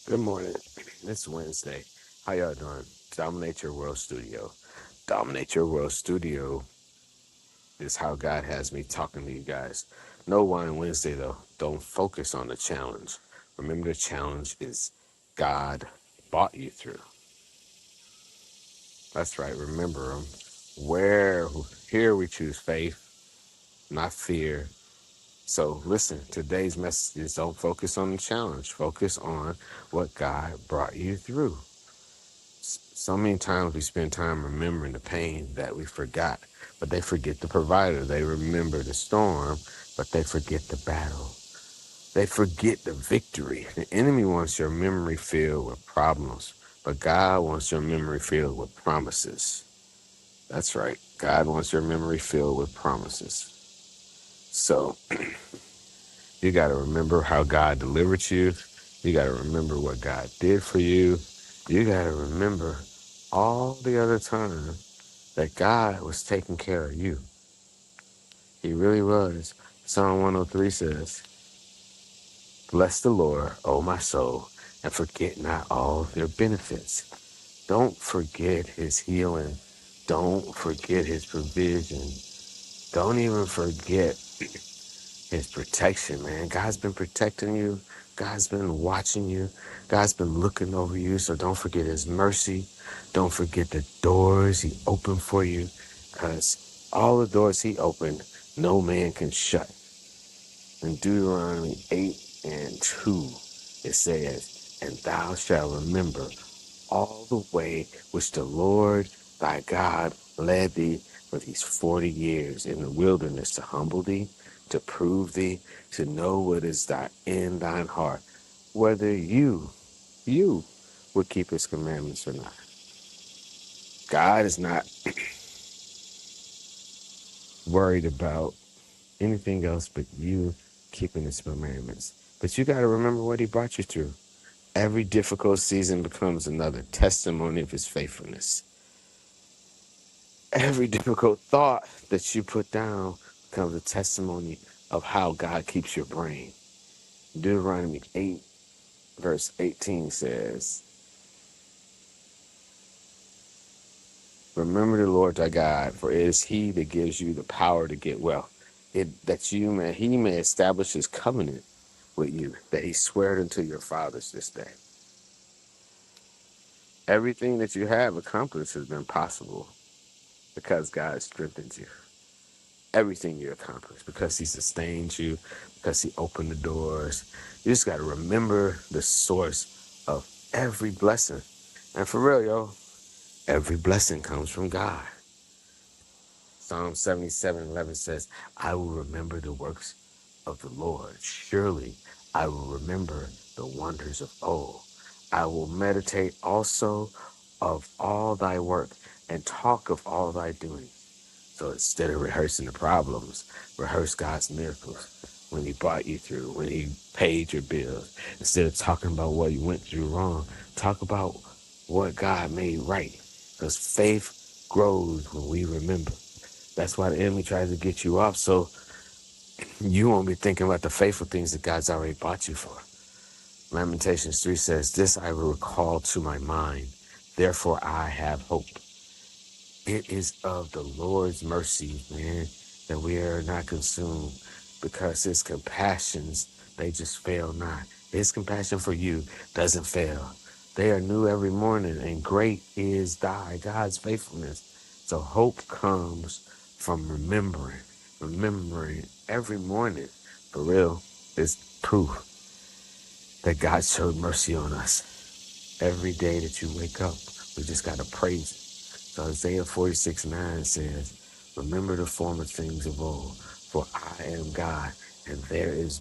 Good morning. It's Wednesday. How y'all doing? Dominate Your World Studio. Dominate Your World Studio is how God has me talking to you guys. No Wine Wednesday, though. Don't focus on the challenge. Remember, the challenge is God brought you through. That's right. Remember Him. Where here we choose faith, not fear. So listen, today's message is don't focus on the challenge. Focus on what God brought you through. So many times we spend time remembering the pain that we forgot, but they forget the provider. They remember the storm, but they forget the battle. They forget the victory. The enemy wants your memory filled with problems, but God wants your memory filled with promises. That's right. God wants your memory filled with promises. So you got to remember how God delivered you. You got to remember what God did for you. You got to remember all the other times that God was taking care of you. He really was. Psalm 103 says, "Bless the Lord, O my soul, and forget not all their benefits." Don't forget his healing. Don't forget his provision. Don't even forget his protection, man. God's been protecting you. God's been watching you. God's been looking over you. So don't forget his mercy. Don't forget the doors he opened for you. Because all the doors he opened, no man can shut. In Deuteronomy 8:2, it says, "And thou shalt remember all the way which the Lord thy God led thee for these 40 years in the wilderness to humble thee, to prove thee, to know what is in thine heart, whether you would keep his commandments or not." God is not worried about anything else but you keeping his commandments. But you got to remember what he brought you through. Every difficult season becomes another testimony of his faithfulness. Every difficult thought that you put down becomes a testimony of how God keeps your brain. Deuteronomy 8, verse 18 says, "Remember the Lord thy God, for it is he that gives you the power to get wealth, he may establish his covenant with you, that he swore unto your fathers this day." Everything that you have accomplished has been possible because God strengthens you. Everything you accomplish because he sustains you, because he opened the doors. You just got to remember the source of every blessing. And for real, yo, every blessing comes from God. Psalm 77:11 says, "I will remember the works of the Lord. Surely I will remember the wonders of old. I will meditate also of all thy work and talk of all thy doing." So instead of rehearsing the problems, rehearse God's miracles. When he brought you through, when he paid your bills. Instead of talking about what you went through wrong, talk about what God made right. Because faith grows when we remember. That's why the enemy tries to get you off, so you won't be thinking about the faithful things that God's already bought you for. Lamentations 3 says, "This I will recall to my mind, therefore I have hope." It is of the Lord's mercy, man, that we are not consumed, because his compassions, they just fail not. His compassion for you doesn't fail. They are new every morning, and great is God's faithfulness. So hope comes from remembering every morning. For real, is proof that God showed mercy on us. Every day that you wake up, we just got to praise him. So Isaiah 46:9 says, "Remember the former things of old, for I am God, and there is